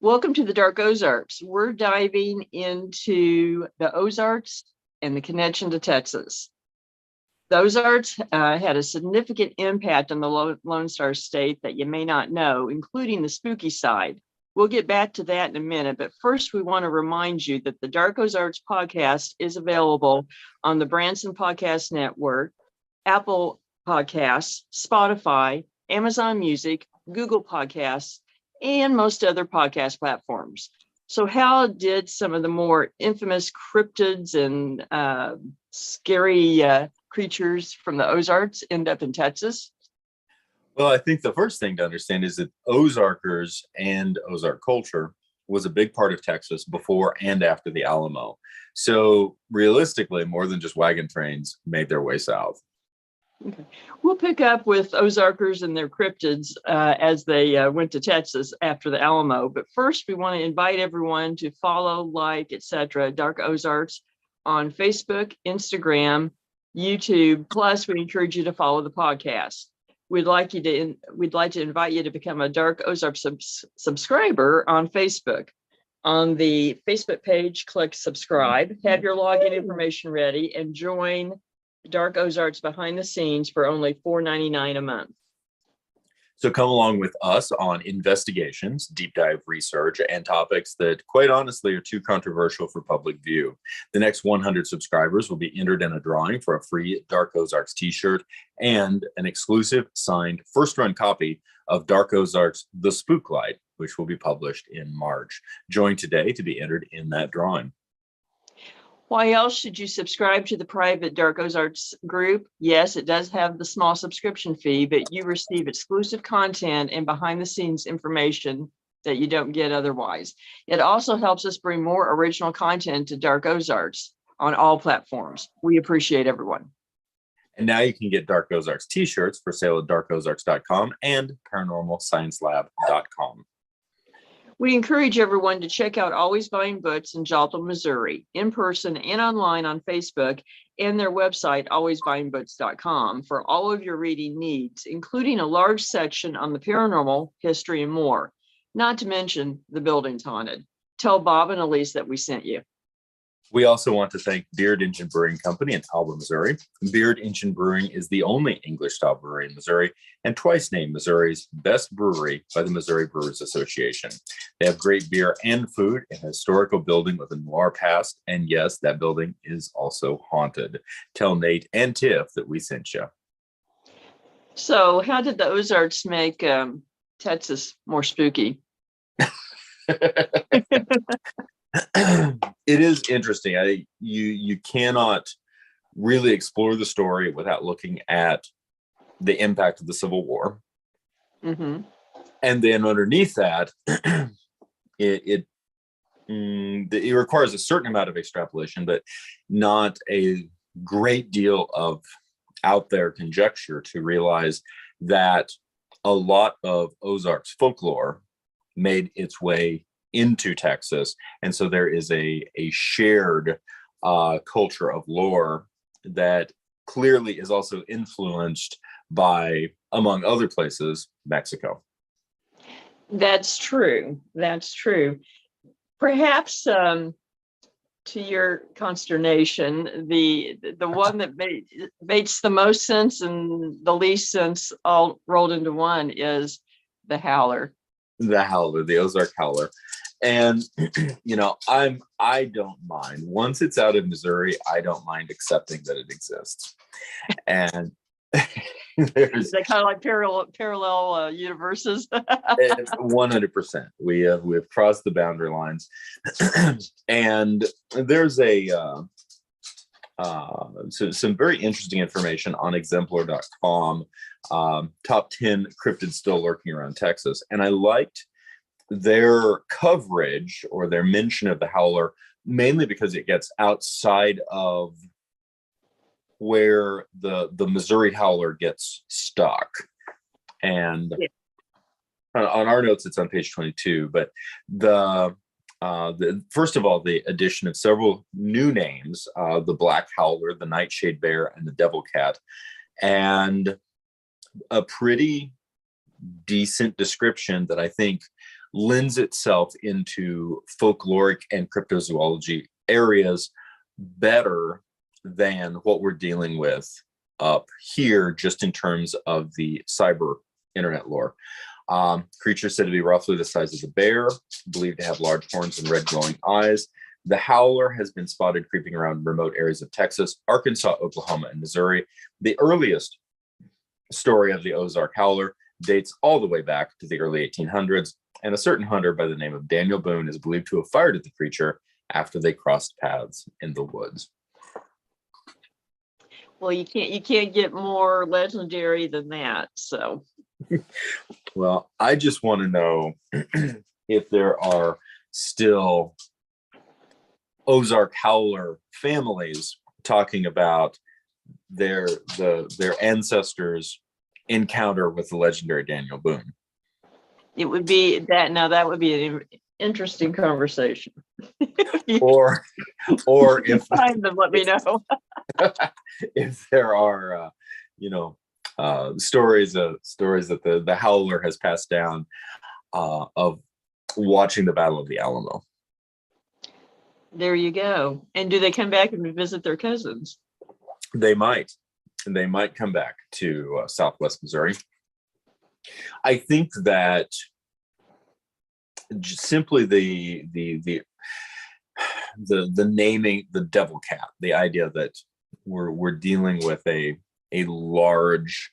Welcome to the Dark Ozarks. We're diving into the Ozarks and the connection to Texas. The Ozarks had a significant impact on the Lone Star State that you may not know, including the spooky side. We'll get back to that in a minute, but first we want to remind you that the Dark Ozarks podcast is available on the Branson Podcast Network, Apple Podcasts, Spotify, Amazon Music, Google Podcasts, and most other podcast platforms. So how did some of the more infamous cryptids and scary creatures from the Ozarks end up in Texas? Well, I think the first thing to understand is that Ozarkers and Ozark culture was a big part of Texas before and after the Alamo. So realistically, more than just wagon trains made their way south. Okay. We'll pick up with Ozarkers and their cryptids as they went to Texas after the Alamo. But first, we want to invite everyone to follow, like, etc. Dark Ozarks on Facebook, Instagram, YouTube. Plus, we encourage you to follow the podcast. We'd like to invite you to become a Dark Ozark subscriber on Facebook. On the Facebook page, click subscribe, have your login information ready, and join Dark Ozarks behind the scenes for only $4.99 a month. So come along with us on investigations, deep dive research, and topics that, quite honestly, are too controversial for public view. The next 100 subscribers will be entered in a drawing for a free Dark Ozarks t-shirt and an exclusive signed first-run copy of Dark Ozarks The Spooklight, which will be published in March. Join today to be entered in that drawing. Why else should you subscribe to the private Dark Ozarks group? Yes, it does have the small subscription fee, but you receive exclusive content and behind-the-scenes information that you don't get otherwise. It also helps us bring more original content to Dark Ozarks on all platforms. We appreciate everyone. And now you can get Dark Ozarks t-shirts for sale at darkozarks.com and paranormalsciencelab.com. We encourage everyone to check out Always Buying Books in Joplin, Missouri, in person and online on Facebook, and their website, alwaysbuyingbooks.com, for all of your reading needs, including a large section on the paranormal, history, and more. Not to mention the building's haunted. Tell Bob and Elise that we sent you. We also want to thank Beard Engine Brewing Company in Alba, Missouri. Beard Engine Brewing is the only English-style brewery in Missouri and twice named Missouri's best brewery by the Missouri Brewers Association. They have great beer and food in a historical building with a noir past, and yes, that building is also haunted. Tell Nate and Tiff that we sent you. So how did the Ozarks make Texas more spooky? It is interesting. You cannot really explore the story without looking at the impact of the Civil War. Mm-hmm. And then underneath that, it requires a certain amount of extrapolation, but not a great deal of out there conjecture to realize that a lot of Ozarks folklore made its way into Texas, and so there is a shared culture of lore that clearly is also influenced by, among other places, Mexico. That's true. That's true. Perhaps to your consternation, the one that makes the most sense and the least sense all rolled into one is the Howler. The Howler, the Ozark Howler. And, I don't mind. Once it's out of Missouri, I don't mind accepting that it exists. And is that kind of like parallel universes? 100%. We have crossed the boundary lines. And there's some very interesting information on exemplar.com. Top 10 cryptids still lurking around Texas. And I liked their coverage or their mention of the Howler mainly because it gets outside of where the Missouri Howler gets stuck. And on our notes, it's on page 22, but first of all, the addition of several new names, the Black Howler, the Nightshade Bear, and the Devil Cat, and a pretty decent description that I think lends itself into folkloric and cryptozoology areas better than what we're dealing with up here, just in terms of the cyber internet lore. Creatures said to be roughly the size of a bear, believed to have large horns and red glowing eyes. The Howler has been spotted creeping around remote areas of Texas, Arkansas, Oklahoma, and Missouri. The earliest story of the Ozark Howler dates all the way back to the early 1800s, and a certain hunter by the name of Daniel Boone is believed to have fired at the creature after they crossed paths in the woods. Well, you can't get more legendary than that. So, well, I just want to know if there are still Ozark Howler families talking about their ancestors' encounter with the legendary Daniel Boone. it would be that. Now that would be an interesting conversation. or if find them, let me know. if there are stories that the Howler has passed down of watching the Battle of the Alamo. There you go. And do they come back and visit their cousins? They might come back to Southwest Missouri. I think that simply the naming, the devil cat, the idea that we're dealing with a large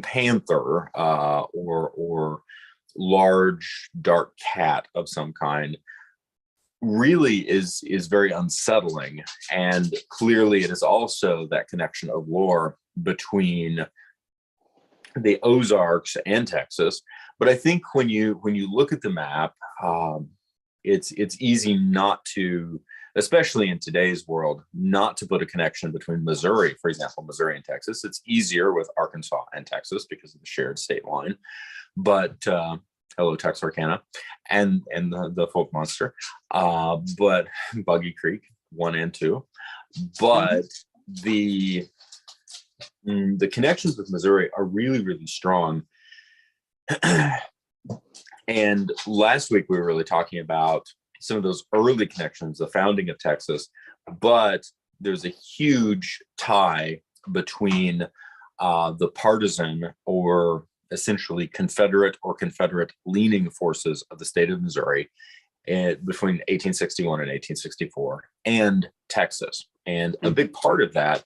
panther or large dark cat of some kind really is very unsettling. And clearly it is also that connection of lore between the Ozarks and Texas. But I think when you look at the map, it's easy not to, especially in today's world, not to put a connection between Missouri, for example, Missouri and Texas. It's easier with Arkansas and Texas because of the shared state line. But hello, Texarkana and the folk monster, but Buggy Creek 1 and 2. But the connections with Missouri are really, really strong. And last week we were really talking about some of those early connections, the founding of Texas, but there's a huge tie between the partisan or essentially Confederate or Confederate leaning forces of the state of Missouri between 1861 and 1864 and Texas. And a big part of that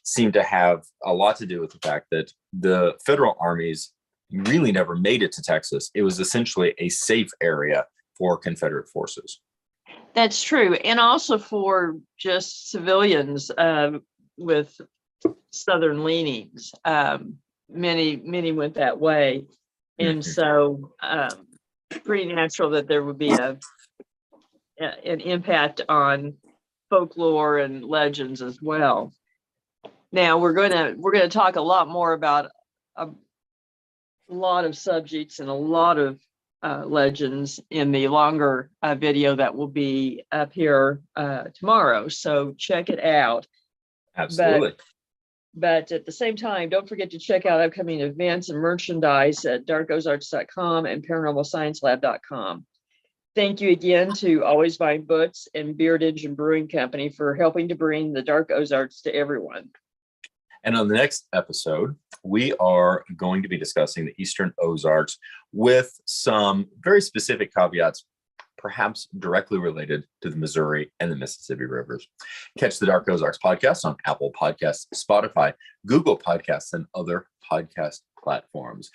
seemed to have a lot to do with the fact that the federal armies really never made it to Texas. It was essentially a safe area for Confederate forces. That's true. And also for just civilians with Southern leanings. Many went that way. And so pretty natural that there would be an impact on folklore and legends as well. Now we're gonna talk a lot more about a lot of subjects and a lot of legends in the longer video that will be up here tomorrow. So check it out. Absolutely. But at the same time, don't forget to check out upcoming events and merchandise at darkozarks.com and paranormalsciencelab.com. Thank you again to Always Vine Books and Beardage and Brewing Company for helping to bring the Dark Ozarks to everyone. And on the next episode, we are going to be discussing the Eastern Ozarks with some very specific caveats, perhaps directly related to the Missouri and the Mississippi rivers. Catch the Dark Ozarks podcast on Apple Podcasts, Spotify, Google Podcasts, and other podcast platforms.